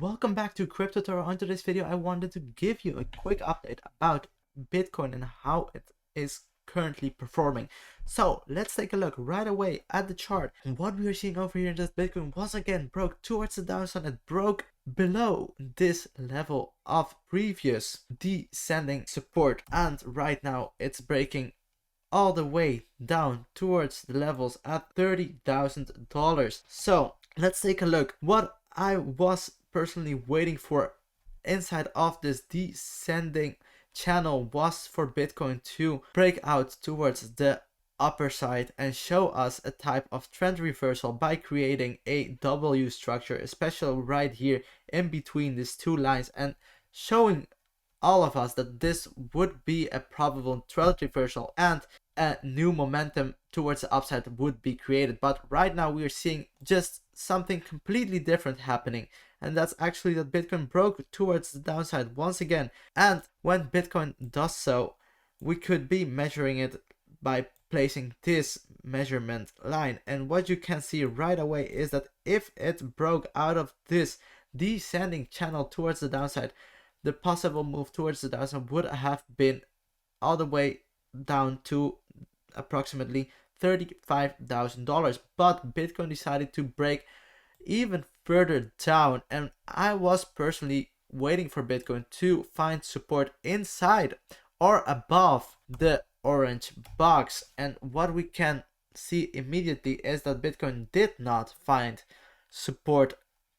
Welcome back to Crypto Tutorial. On today's video, I wanted to give you a quick update about Bitcoin and how it is currently performing. So let's take a look right away at the chart. And what we are seeing over here is that Bitcoin once again broke towards the downside. It broke below this level of previous descending support, and right now it's breaking all the way down towards the levels at $30,000. So let's take a look. What I was personally waiting for inside of this descending channel was for Bitcoin to break out towards the upper side and show us a type of trend reversal by creating a W structure, especially right here in between these two lines, and showing all of us that this would be a probable trend reversal and a new momentum towards the upside would be created. But right now we are seeing just something completely different happening, and that's actually that Bitcoin broke towards the downside once again. And when Bitcoin does so, we could be measuring it by placing this measurement line, and what you can see right away is that if it broke out of this descending channel towards the downside, the possible move towards the downside would have been all the way down to approximately $35,000. But Bitcoin decided to break even further down, and I was personally waiting for Bitcoin to find support inside or above the orange box. And what we can see immediately is that Bitcoin did not find support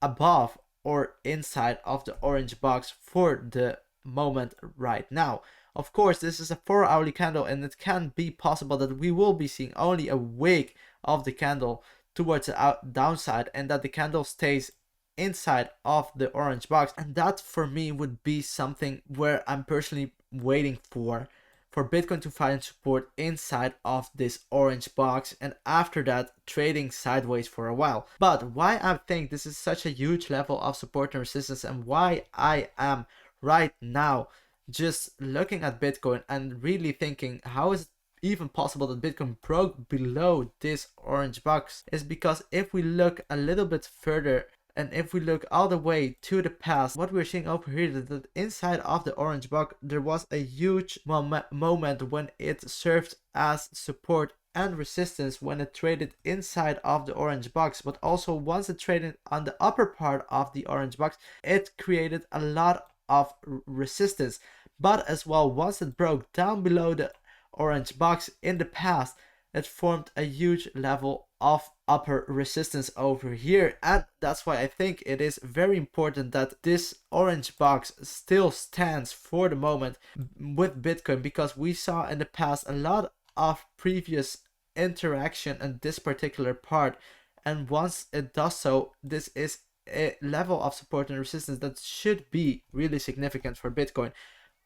above or inside of the orange box for the moment right now. Of course, this is a 4-hourly candle, and it can be possible that we will be seeing only a wick of the candle towards the downside, and that the candle stays inside of the orange box. And that for me would be something where I'm personally waiting for Bitcoin to find support inside of this orange box, and after that trading sideways for a while. But why I think this is such a huge level of support and resistance, and why I am right now just looking at Bitcoin and really thinking how is it even possible that Bitcoin broke below this orange box, is because if we look a little bit further and if we look all the way to the past, what we're seeing over here is that inside of the orange box there was a huge moment when it served as support and resistance when it traded inside of the orange box. But also once it traded on the upper part of the orange box, it created a lot of resistance. But as well, once it broke down below the orange box in the past, it formed a huge level of upper resistance over here. And that's why I think it is very important that this orange box still stands for the moment with Bitcoin, because we saw in the past a lot of previous interaction in this particular part, and once it does so, this is a level of support and resistance that should be really significant for Bitcoin.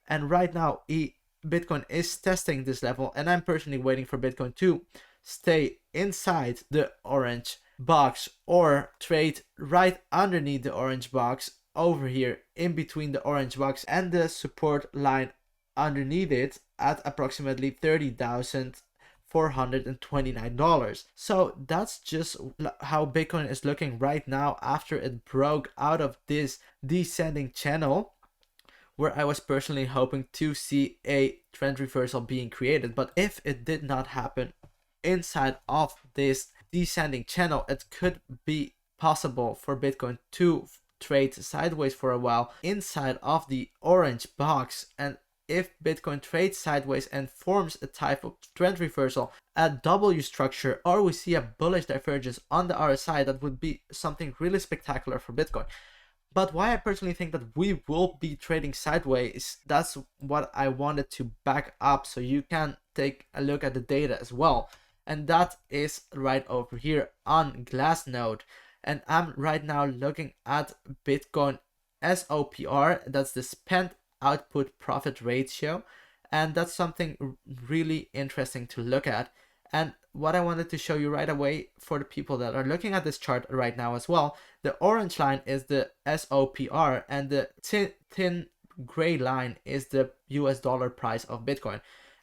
And right now Bitcoin is testing this level, and I'm personally waiting for Bitcoin to stay inside the orange box or trade right underneath the orange box over here in between the orange box and the support line underneath it at approximately $30,429. So that's just how Bitcoin is looking right now after it broke out of this descending channel, where I was personally hoping to see a trend reversal being created. But if it did not happen inside of this descending channel, it could be possible for Bitcoin to trade sideways for a while inside of the orange box. And if Bitcoin trades sideways and forms a type of trend reversal, a W structure, or we see a bullish divergence on the RSI, that would be something really spectacular for Bitcoin. But why I personally think that we will be trading sideways, that's what I wanted to back up so you can take a look at the data as well. And that is right over here on Glassnode. And I'm right now looking at Bitcoin SOPR, that's the spent output profit ratio. And that's something really interesting to look at. And what I wanted to show you right away for the people that are looking at this chart right now as well, the orange line is the SOPR, and the thin gray line is the US dollar price of Bitcoin.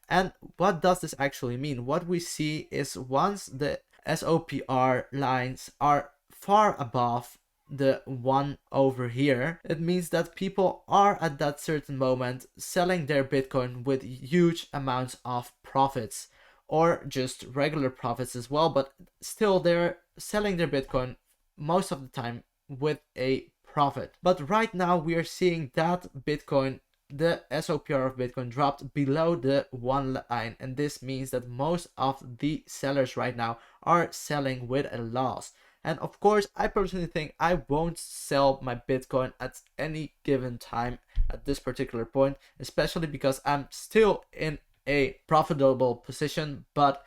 And what does this actually mean? What we see is once the SOPR lines are far above the one over here, it means that people are at that certain moment selling their Bitcoin with huge amounts of profits, or just regular profits as well, but still they're selling their Bitcoin most of the time with a profit. But right now we are seeing that Bitcoin, the SOPR of Bitcoin, dropped below the one line, and this means that most of the sellers right now are selling with a loss. And of course, I personally think I won't sell my Bitcoin at any given time at this particular point, especially because I'm still in a profitable position. But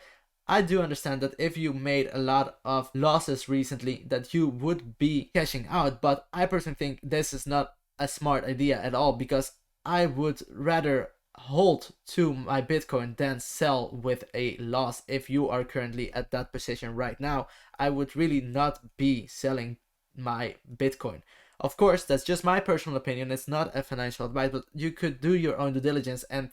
I do understand that if you made a lot of losses recently, that you would be cashing out. But I personally think this is not a smart idea at all, because I would rather hold to my Bitcoin than sell with a loss. If you are currently at that position right now, I would really not be selling my Bitcoin. Of course, that's just my personal opinion. It's not a financial advice, but you could do your own due diligence and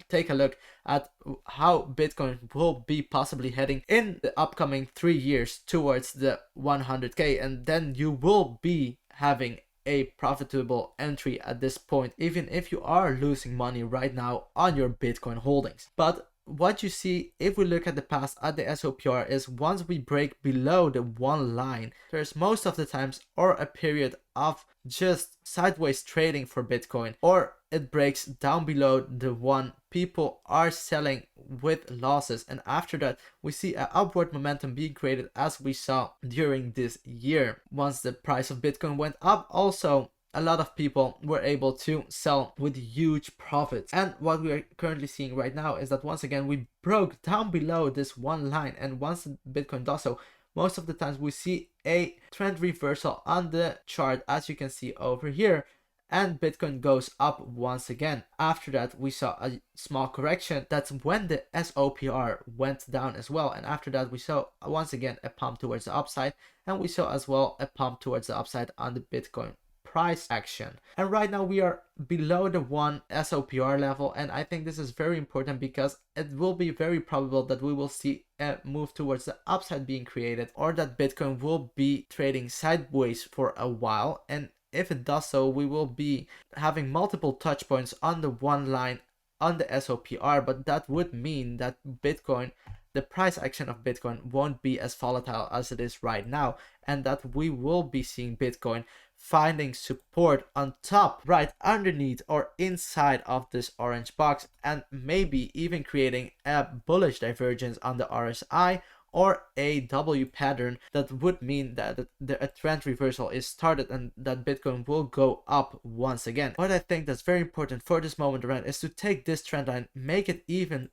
take a look at how Bitcoin will be possibly heading in the upcoming 3 years towards the 100k, and then you will be having a profitable entry at this point, even if you are losing money right now on your Bitcoin holdings. But what you see, if we look at the past at the SOPR, is once we break below the one line, there's most of the times or a period of just sideways trading for Bitcoin, or it breaks down below the one, people are selling with losses, and after that we see an upward momentum being created, as we saw during this year. Once the price of Bitcoin went up, also a lot of people were able to sell with huge profits. And what we are currently seeing right now is that once again we broke down below this one line, and once Bitcoin does so, most of the times we see a trend reversal on the chart, as you can see over here, and Bitcoin goes up once again. After that we saw a small correction. That's when the SOPR went down as well, and after that we saw once again a pump towards the upside, and we saw as well a pump towards the upside on the Bitcoin price action. And right now we are below the one SOPR level, and I think this is very important because it will be very probable that we will see a move towards the upside being created, or that Bitcoin will be trading sideways for a while. And if it does so, we will be having multiple touch points on the one line on the SOPR, but that would mean that Bitcoin, the price action of Bitcoin, won't be as volatile as it is right now, and that we will be seeing Bitcoin finding support on top, right underneath or inside of this orange box, and maybe even creating a bullish divergence on the RSI or a W pattern. That would mean that a trend reversal is started and that Bitcoin will go up once again. What I think that's very important for this moment around is to take this trend line, make it even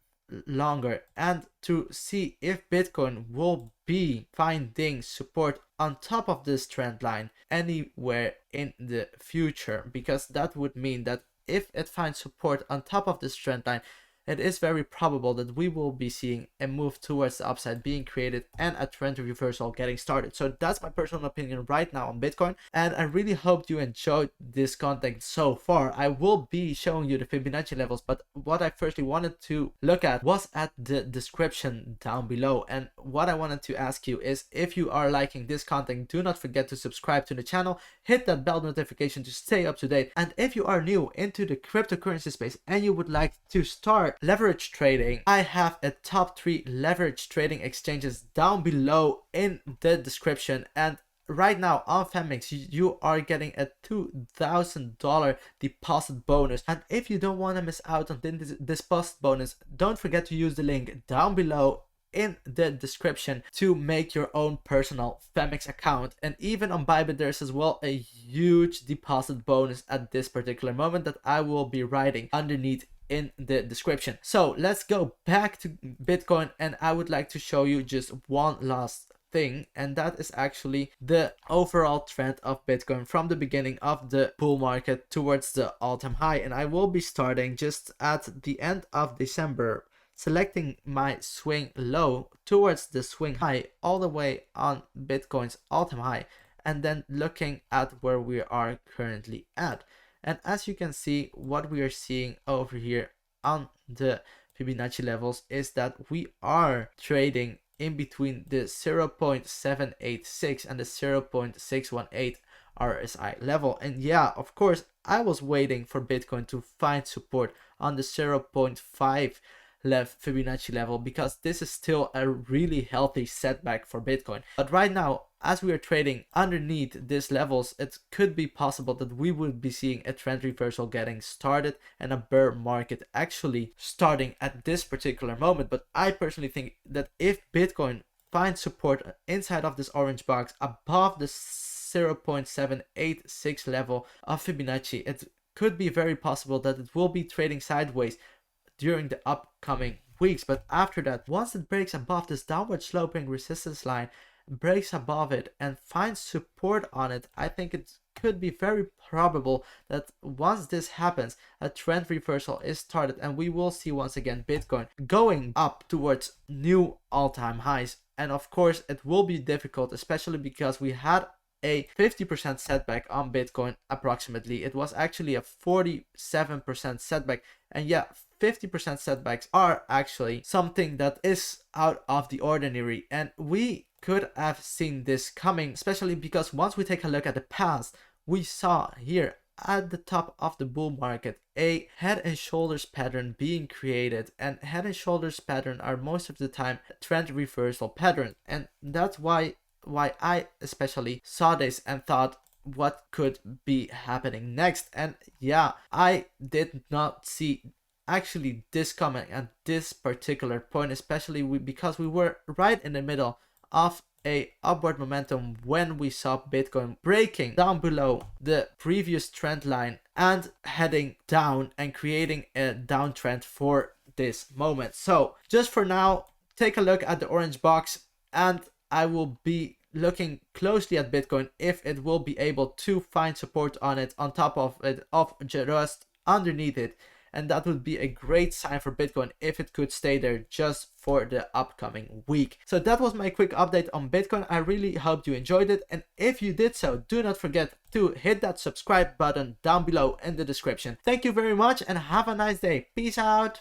longer, and to see if Bitcoin will be finding support on top of this trend line anywhere in the future, because that would mean that if it finds support on top of this trend line, it is very probable that we will be seeing a move towards the upside being created and a trend reversal getting started. So that's my personal opinion right now on Bitcoin, and I really hope you enjoyed this content so far. I will be showing you the Fibonacci levels, but what I firstly wanted to look at was at the description down below. And what I wanted to ask you is, if you are liking this content, do not forget to subscribe to the channel, hit that bell notification to stay up to date. And if you are new into the cryptocurrency space and you would like to start leverage trading, I have a top 3 leverage trading exchanges down below in the description. And right now on Femix, you are getting a $2,000 deposit bonus, and if you don't want to miss out on this deposit bonus, don't forget to use the link down below in the description to make your own personal Femix account. And even on Bybit, there's as well a huge deposit bonus at this particular moment that I will be writing underneath in the description. So let's go back to Bitcoin, and I would like to show you just one last thing, and that is actually the overall trend of Bitcoin from the beginning of the bull market towards the all-time high. And I will be starting just at the end of December, selecting my swing low towards the swing high all the way on Bitcoin's all-time high, and then looking at where we are currently at. And as you can see, what we are seeing over here on the Fibonacci levels is that we are trading in between the 0.786 and the 0.618 RSI level. And yeah, of course, I was waiting for Bitcoin to find support on the 0.5 Fibonacci level, because this is still a really healthy setback for Bitcoin. But right now, as we are trading underneath these levels, it could be possible that we would be seeing a trend reversal getting started and a bear market actually starting at this particular moment. But I personally think that if Bitcoin finds support inside of this orange box above the 0.786 level of Fibonacci, it could be very possible that it will be trading sideways during the upcoming weeks. But after that, once it breaks above this downward sloping resistance line, breaks above it and finds support on it, I think it could be very probable that once this happens, a trend reversal is started, and we will see once again Bitcoin going up towards new all-time highs. And of course, it will be difficult, especially because we had a 50% setback on Bitcoin approximately. It was actually a 47% setback. And yeah, 50% setbacks are actually something that is out of the ordinary, and we could have seen this coming, especially because once we take a look at the past, we saw here at the top of the bull market a head and shoulders pattern being created, and head and shoulders pattern are most of the time trend reversal pattern. And that's why I especially saw this and thought, what could be happening next? And yeah, I did not see actually this coming at this particular point, especially because we were right in the middle of a upward momentum when we saw Bitcoin breaking down below the previous trend line and heading down and creating a downtrend for this moment. So just for now, take a look at the orange box, and I will be looking closely at Bitcoin if it will be able to find support on it, on top of it, of just underneath it. And that would be a great sign for Bitcoin if it could stay there just for the upcoming week. So that was my quick update on Bitcoin. I really hope you enjoyed it. And if you did so, do not forget to hit that subscribe button down below in the description. Thank you very much and have a nice day. Peace out.